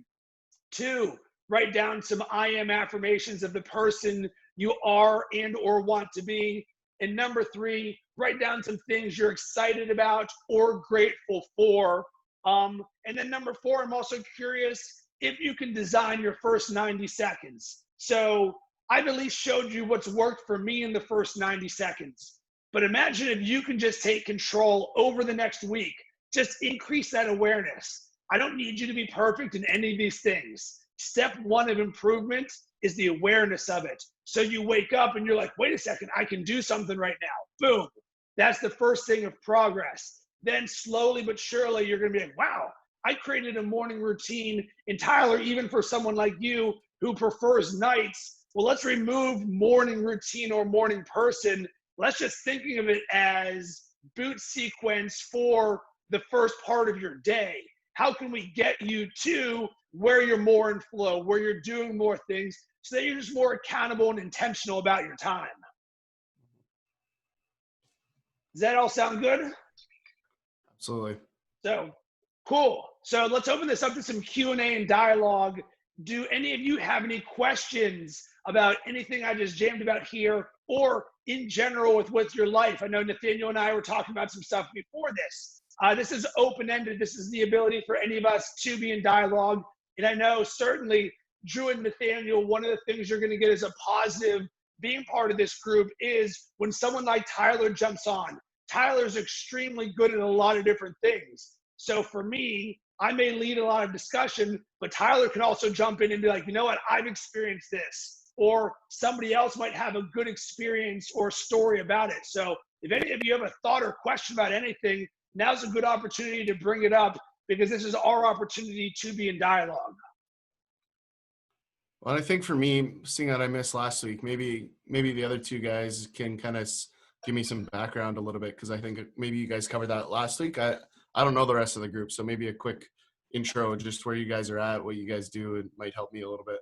Speaker 1: 2, write down some I am affirmations of the person you are and or want to be. And number 3, write down some things you're excited about or grateful for. And then number 4, I'm also curious if you can design your first 90 seconds. So I've at least showed you what's worked for me in the first 90 seconds. But imagine if you can just take control over the next week. Just increase that awareness. I don't need you to be perfect in any of these things. Step 1 of improvement is the awareness of it. So you wake up and you're like, wait a second, I can do something right now. Boom. That's the first thing of progress. Then slowly but surely, you're going to be like, wow, I created a morning routine. And Tyler, even for someone like you who prefers nights, well, let's remove morning routine or morning person. Let's just thinking of it as boot sequence for the first part of your day. How can we get you to where you're more in flow, where you're doing more things, so that you're just more accountable and intentional about your time. Does that all sound good?
Speaker 4: Absolutely.
Speaker 1: So, cool. So let's open this up to some Q&A and dialogue. Do any of you have any questions about anything I just jammed about here, or in general with your life? I know Nathaniel and I were talking about some stuff before this. This is open-ended. This is the ability for any of us to be in dialogue. And I know certainly Drew and Nathaniel, one of the things you're going to get as a positive being part of this group is when someone like Tyler jumps on. Tyler's extremely good at a lot of different things. So for me, I may lead a lot of discussion, but Tyler can also jump in and be like, you know what, I've experienced this. Or somebody else might have a good experience or story about it. So if any of you have a thought or question about anything, now's a good opportunity to bring it up, because this is our opportunity to be in dialogue.
Speaker 4: Well, I think for me, seeing that I missed last week, maybe the other two guys can kind of give me some background a little bit, because I think maybe you guys covered that last week. I don't know the rest of the group, so maybe a quick intro, just where you guys are at, what you guys do, it might help me a little bit.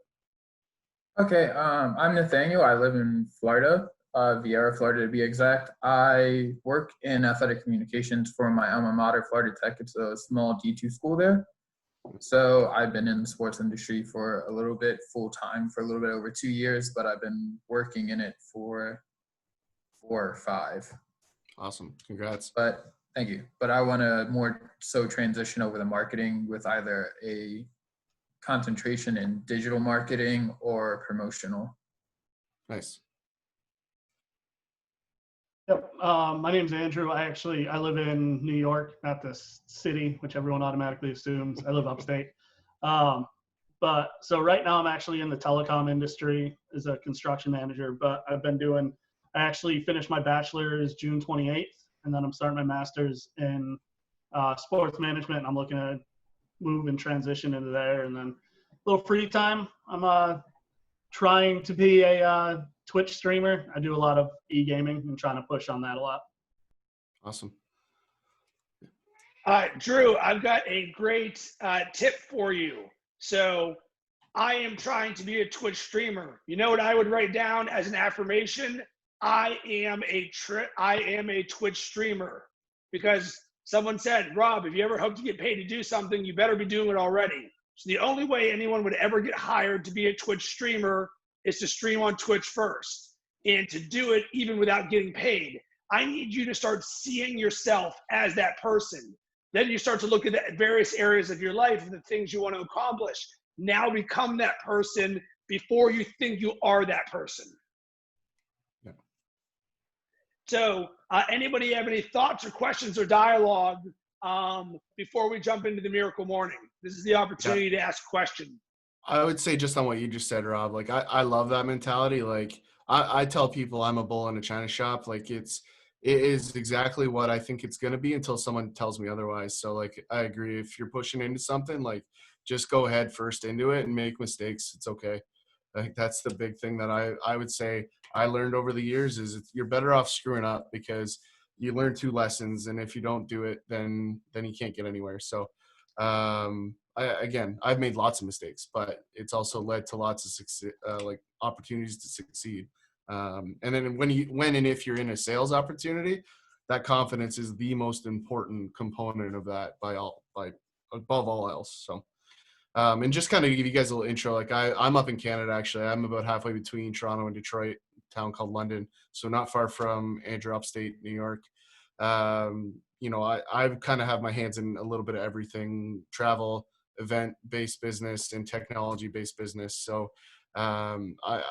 Speaker 3: Okay, I'm Nathaniel. I live in Florida, Viera, Florida to be exact. I work in athletic communications for my alma mater, Florida Tech. It's a small D2 school there. So I've been in the sports industry for a little bit, full time for a little bit over 2 years, but I've been working in it for 4 or 5.
Speaker 4: Awesome. Congrats.
Speaker 3: But thank you. But I want to more so transition over to marketing with either a concentration in digital marketing or promotional.
Speaker 4: Nice.
Speaker 2: Yep. My name's Andrew. I live in New York, not this city, which everyone automatically assumes. I live upstate. But so right now I'm actually in the telecom industry as a construction manager, but I actually finished my bachelor's June 28th, and then I'm starting my master's in sports management. And I'm looking to move and transition into there. And then a little free time, I'm trying to be a Twitch streamer. I do a lot of e-gaming and trying to push on that a lot.
Speaker 4: Awesome.
Speaker 1: Drew, I've got a great tip for you. So I am trying to be a Twitch streamer. You know what I would write down as an affirmation? I am a Twitch streamer. Because someone said, Rob, if you ever hope to get paid to do something, you better be doing it already. So the only way anyone would ever get hired to be a Twitch streamer is to stream on Twitch first, and to do it even without getting paid. I need you to start seeing yourself as that person. Then you start to look at the various areas of your life and the things you want to accomplish. Now become that person before you think you are that person.
Speaker 4: Yeah.
Speaker 1: So anybody have any thoughts or questions or dialogue before we jump into the miracle morning? This is the opportunity to ask a question.
Speaker 4: I would say just on what you just said, Rob, like I love that mentality. Like I tell people I'm a bull in a china shop. Like it is exactly what I think it's going to be until someone tells me otherwise. So like, I agree. If you're pushing into something, like just go head first into it and make mistakes. It's okay. I think that's the big thing that I would say I learned over the years is you're better off screwing up, because you learn 2 lessons. And if you don't do it, then you can't get anywhere. So, I've made lots of mistakes, but it's also led to lots of opportunities to succeed. And then when and if you're in a sales opportunity, that confidence is the most important component of that above all else. So, and just kind of give you guys a little intro. Like I'm up in Canada, actually. I'm about halfway between Toronto and Detroit, a town called London. So not far from Andrew, upstate New York. I kind of have my hands in a little bit of everything: travel, event-based business, and technology-based business. So I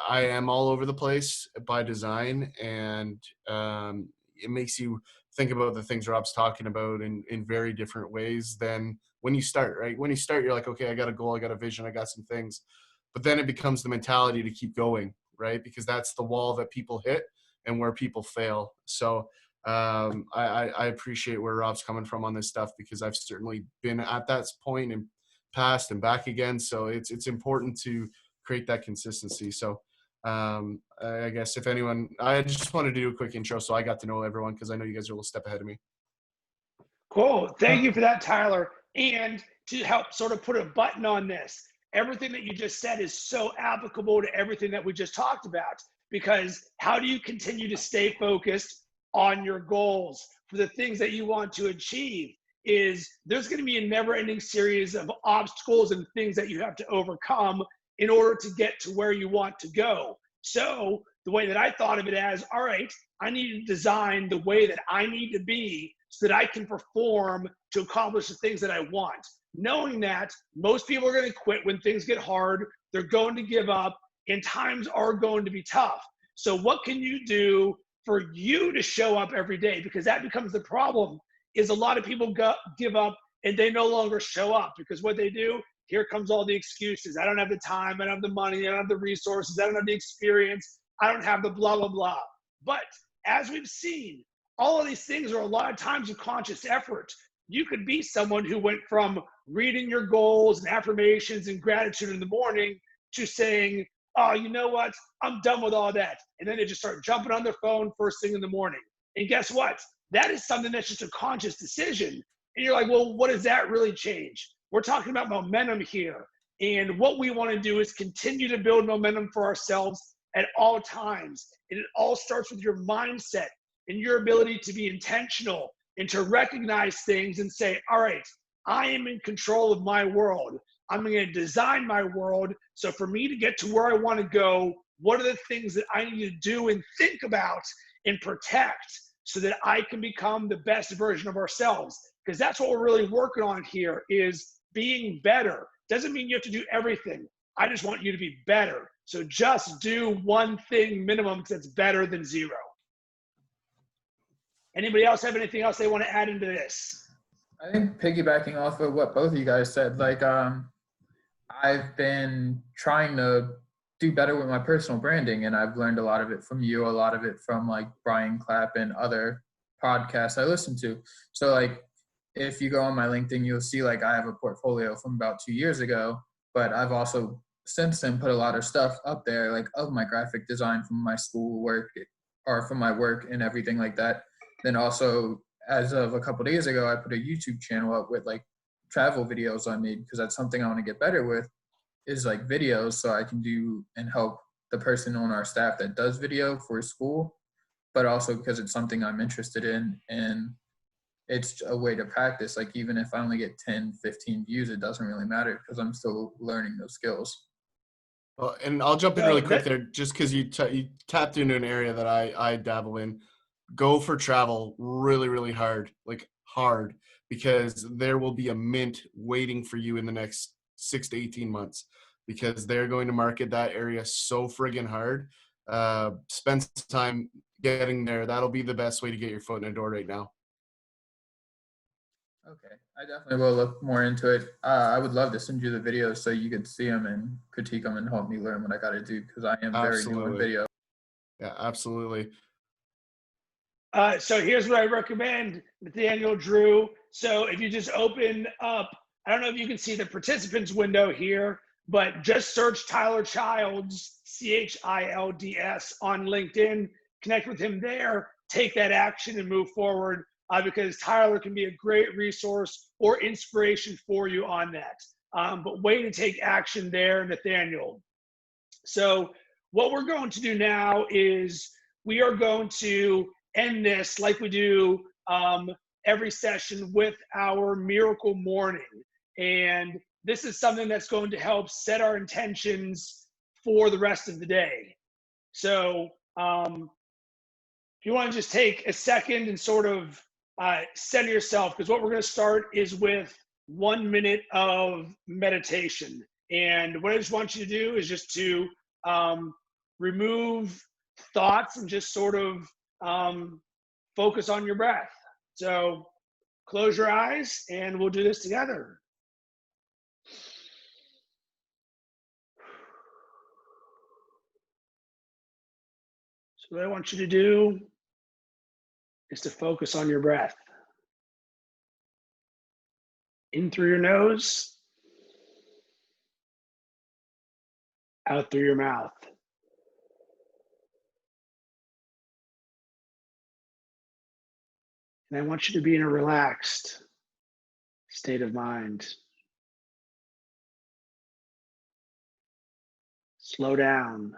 Speaker 4: am all over the place by design, and it makes you think about the things Rob's talking about in very different ways than when you start, right? When you start, you're like, okay, I got a goal, I got a vision, I got some things. But then it becomes the mentality to keep going, right? Because that's the wall that people hit and where people fail. So I appreciate where Rob's coming from on this stuff, because I've certainly been at that point and past and back again. So it's important to create that consistency. So I guess if anyone, I just wanted to do a quick intro so I got to know everyone, because I know you guys are a little step ahead of me.
Speaker 1: Cool. Thank you for that, Tyler. And to help sort of put a button on this, everything that you just said is so applicable to everything that we just talked about, because how do you continue to stay focused on your goals for the things that you want to achieve? Is there's going to be a never-ending series of obstacles and things that you have to overcome in order to get to where you want to go. So the way that I thought of it as, all right, I need to design the way that I need to be so that I can perform to accomplish the things that I want. Knowing that most people are going to quit when things get hard, they're going to give up, and times are going to be tough. So what can you do for you to show up every day? Because that becomes the problem, is a lot of people give up and they no longer show up, because what they do, here comes all the excuses. I don't have the time, I don't have the money, I don't have the resources, I don't have the experience, I don't have the blah, blah, blah. But as we've seen, all of these things are a lot of times a conscious effort. You could be someone who went from reading your goals and affirmations and gratitude in the morning to saying, oh, you know what? I'm done with all that. And then they just start jumping on their phone first thing in the morning. And guess what? That is something that's just a conscious decision. And you're like, well, what does that really change? We're talking about momentum here. And what we want to do is continue to build momentum for ourselves at all times. And it all starts with your mindset and your ability to be intentional and to recognize things and say, all right, I am in control of my world. I'm going to design my world. So for me to get to where I want to go, what are the things that I need to do and think about and protect so that I can become the best version of ourselves? Because that's what we're really working on here, is being better. Doesn't mean you have to do everything. I just want you to be better. So just do one thing minimum, because it's better than zero. Anybody else have anything else they want to add into this?
Speaker 3: I think piggybacking off of what both of you guys said, like I've been trying to do better with my personal branding, and I've learned a lot of it from you, a lot of it from like Brian Clapp and other podcasts I listen to. So like if you go on my LinkedIn, you'll see like I have a portfolio from about 2 years ago, but I've also since then put a lot of stuff up there, like of my graphic design from my school work or from my work and everything like that. Then also, as of a couple of days ago, I put a YouTube channel up with like travel videos I made, because that's something I want to get better with, is like videos, so I can do and help the person on our staff that does video for school, but also because it's something I'm interested in, and it's a way to practice. Like even if I only get 10, 15 views, it doesn't really matter, because I'm still learning those skills.
Speaker 4: Well, and I'll jump in really quick there, just because you tapped into an area that I dabble in. Go for travel really, really hard, like hard, because there will be a mint waiting for you in the next 6 to 18 months, because they're going to market that area so friggin' hard. Spend some time getting there. That'll be the best way to get your foot in the door right now.
Speaker 3: Okay, I definitely will look more into it. I would love to send you the videos so you could see them and critique them and help me learn what I got to do, because I am very new on video.
Speaker 4: Yeah, absolutely.
Speaker 1: So here's what I recommend, Nathaniel, Drew. So if you just open up, I don't know if you can see the participants window here, but just search Tyler Childs, Childs on LinkedIn, connect with him there, take that action and move forward, because Tyler can be a great resource or inspiration for you on that. But way to take action there, Nathaniel. So what we're going to do now is we are going to end this like we do every session with our miracle morning. And this is something that's going to help set our intentions for the rest of the day. So if you want to just take a second and sort of center yourself, because what we're going to start is with 1 minute of meditation. And what I just want you to do is just to remove thoughts and just sort of focus on your breath. So close your eyes and we'll do this together. So what I want you to do is to focus on your breath. In through your nose, out through your mouth. And I want you to be in a relaxed state of mind. Slow down.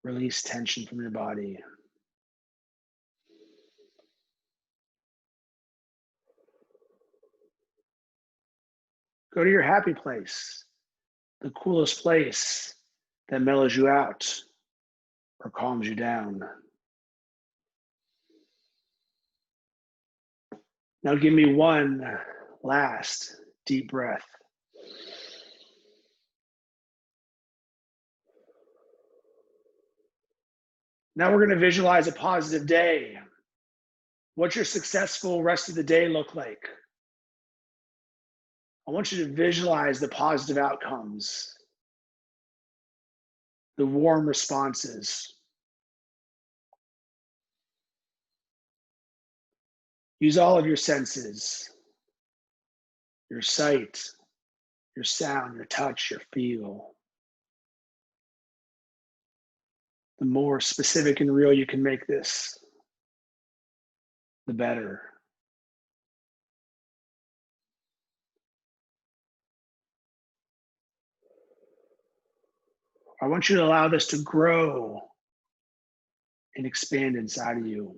Speaker 1: Release tension from your body. Go to your happy place, the coolest place that mellows you out or calms you down. Now give me one last deep breath. Now we're going to visualize a positive day. What's your successful rest of the day look like? I want you to visualize the positive outcomes, the warm responses. Use all of your senses, your sight, your sound, your touch, your feel. The more specific and real you can make this, the better. I want you to allow this to grow and expand inside of you.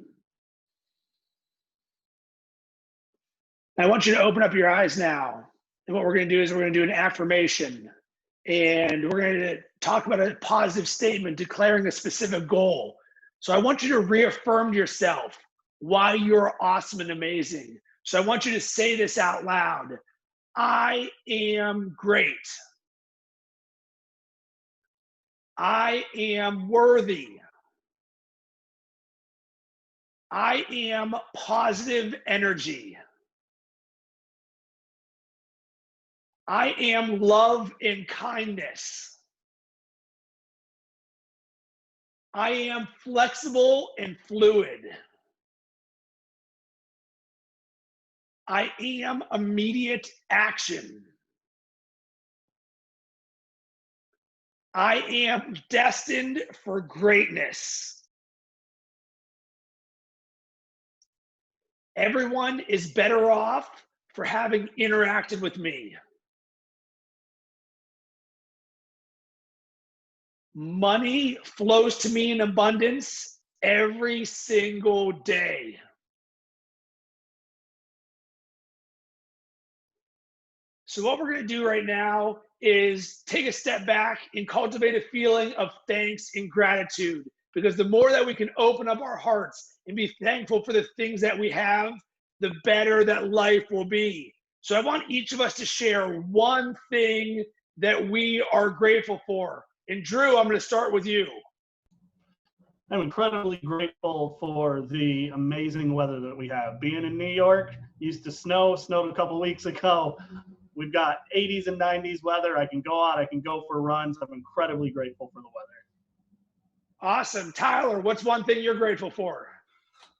Speaker 1: I want you to open up your eyes now. And what we're going to do is we're going to do an affirmation. And we're going to talk about a positive statement declaring a specific goal. So I want you to reaffirm to yourself why you're awesome and amazing. So I want you to say this out loud. I am great. I am worthy. I am positive energy. I am love and kindness. I am flexible and fluid. I am immediate action. I am destined for greatness. Everyone is better off for having interacted with me. Money flows to me in abundance every single day. So what we're going to do right now is take a step back and cultivate a feeling of thanks and gratitude. Because the more that we can open up our hearts and be thankful for the things that we have, the better that life will be. So I want each of us to share one thing that we are grateful for. And Drew, I'm going to start with you.
Speaker 2: I'm incredibly grateful for the amazing weather that we have. Being in New York, used to snowed a couple weeks ago. We've got 80s and 90s weather. I can go out, I can go for runs. I'm incredibly grateful for the weather.
Speaker 1: Awesome. Tyler, what's one thing you're grateful for?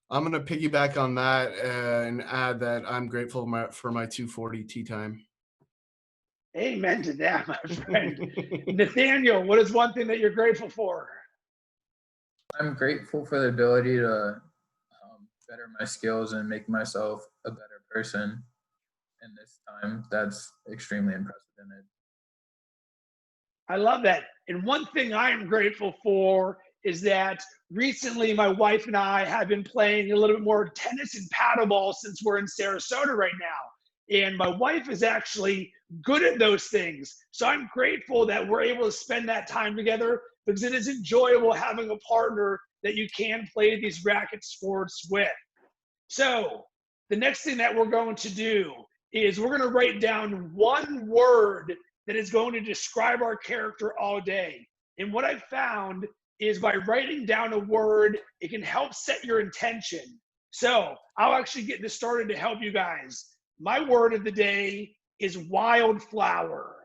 Speaker 4: I'm going to piggyback on that and add that I'm grateful for my 240 tea time.
Speaker 1: Amen to that, my friend. Nathaniel, what is one thing that you're grateful for?
Speaker 3: I'm grateful for the ability to better my skills and make myself a better person in this time. That's extremely unprecedented.
Speaker 1: I love that. And one thing I am grateful for is that recently my wife and I have been playing a little bit more tennis and paddleball since we're in Sarasota right now. And my wife is actually good at those things. So I'm grateful that we're able to spend that time together because it is enjoyable having a partner that you can play these racket sports with. So the next thing that we're going to do is we're going to write down one word that is going to describe our character all day. And what I've found is by writing down a word, it can help set your intention. So I'll actually get this started to help you guys. My word of the day is wildflower.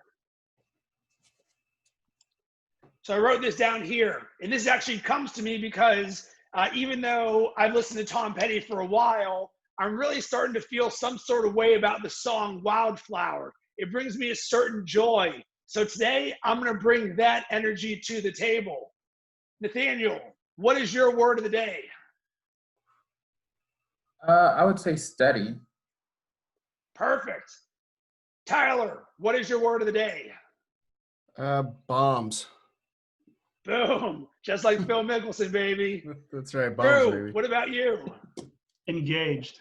Speaker 1: So I wrote this down here. And this actually comes to me because even though I've listened to Tom Petty for a while, I'm really starting to feel some sort of way about the song Wildflower. It brings me a certain joy. So today I'm going to bring that energy to the table. Nathaniel, what is your word of the day?
Speaker 3: I would say steady.
Speaker 1: Perfect. Tyler, what is your word of the day?
Speaker 4: Bombs.
Speaker 1: Boom. Just like Phil Mickelson, baby.
Speaker 4: That's right. Bombs,
Speaker 1: Drew,
Speaker 4: baby.
Speaker 1: what about you?
Speaker 2: Engaged.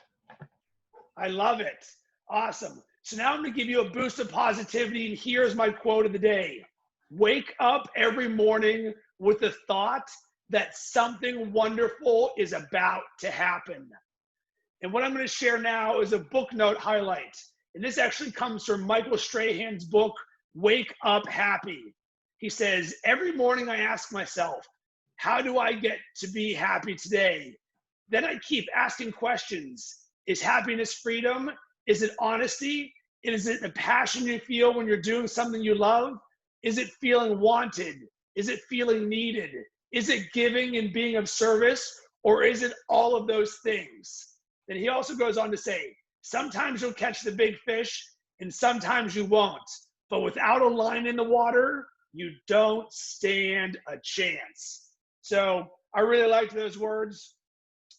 Speaker 1: I love it. Awesome. So now I'm going to give you a boost of positivity, and here's my quote of the day. Wake up every morning with the thought that something wonderful is about to happen. And what I'm going to share now is a book note highlight. And this actually comes from Michael Strahan's book, Wake Up Happy. He says, every morning I ask myself, how do I get to be happy today? Then I keep asking questions. Is happiness freedom? Is it honesty? Is it the passion you feel when you're doing something you love? Is it feeling wanted? Is it feeling needed? Is it giving and being of service? Or is it all of those things? Then he also goes on to say, sometimes you'll catch the big fish and sometimes you won't. But without a line in the water, you don't stand a chance. So I really liked those words.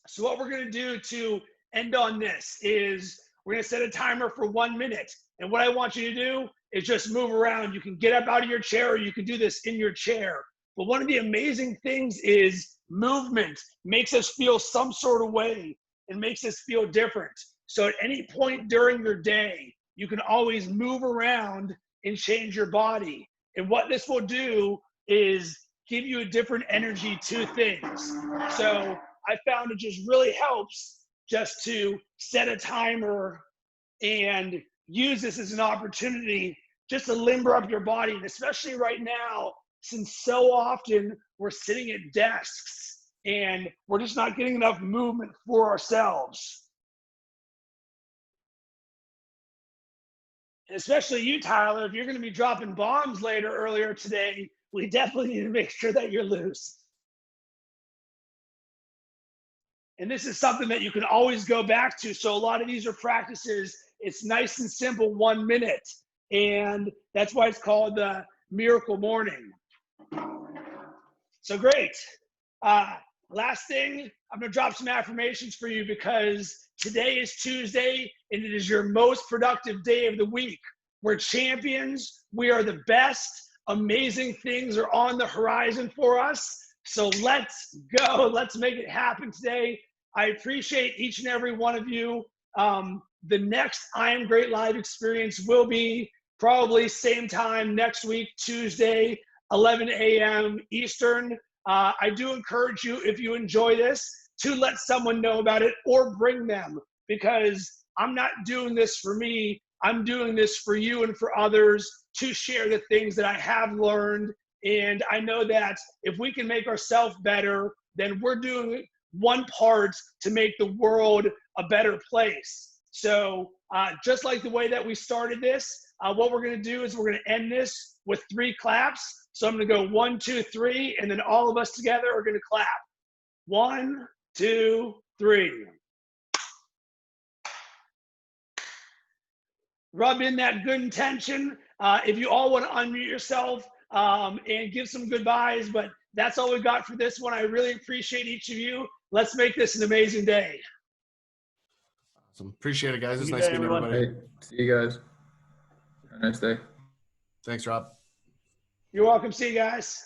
Speaker 1: So what we're going to do to end on this is we're going to set a timer for 1 minute. And what I want you to do is just move around. You can get up out of your chair, or you can do this in your chair. But one of the amazing things is movement makes us feel some sort of way and makes us feel different. So at any point during your day, you can always move around and change your body. And what this will do is give you a different energy to things. So I found it just really helps just to set a timer and use this as an opportunity just to limber up your body. And especially right now, since so often we're sitting at desks and we're just not getting enough movement for ourselves. And especially you, Tyler, if you're going to be dropping bombs earlier today, we definitely need to make sure that you're loose. And this is something that you can always go back to. So a lot of these are practices. It's nice and simple, 1 minute. And that's why it's called the Miracle Morning. So great. Last thing, I'm going to drop some affirmations for you because today is Tuesday and it is your most productive day of the week. We're champions. We are the best. Amazing things are on the horizon for us. So let's go. Let's make it happen today. I appreciate each and every one of you. The next I Am Great live experience will be probably same time next week, Tuesday, 11 a.m. Eastern. I do encourage you, if you enjoy this, to let someone know about it or bring them, because I'm not doing this for me. I'm doing this for you and for others to share the things that I have learned. And I know that if we can make ourselves better, then we're doing one part to make the world a better place. So just like the way that we started this, what we're going to do is we're going to end this with 3 claps. So I'm going to go 1, 2, 3, and then all of us together are going to clap. 1, 2, 3. Rub in that good intention. If you all want to unmute yourself and give some goodbyes, but that's all we got for this one. I really appreciate each of you. Let's make this an amazing day.
Speaker 4: Awesome. Appreciate it, guys. It's
Speaker 2: Good
Speaker 4: nice
Speaker 2: day,
Speaker 4: meeting
Speaker 2: everyone.
Speaker 4: everybody.
Speaker 3: Hey, see you guys. Have a nice day.
Speaker 4: Thanks, Rob.
Speaker 1: You're welcome. See you guys.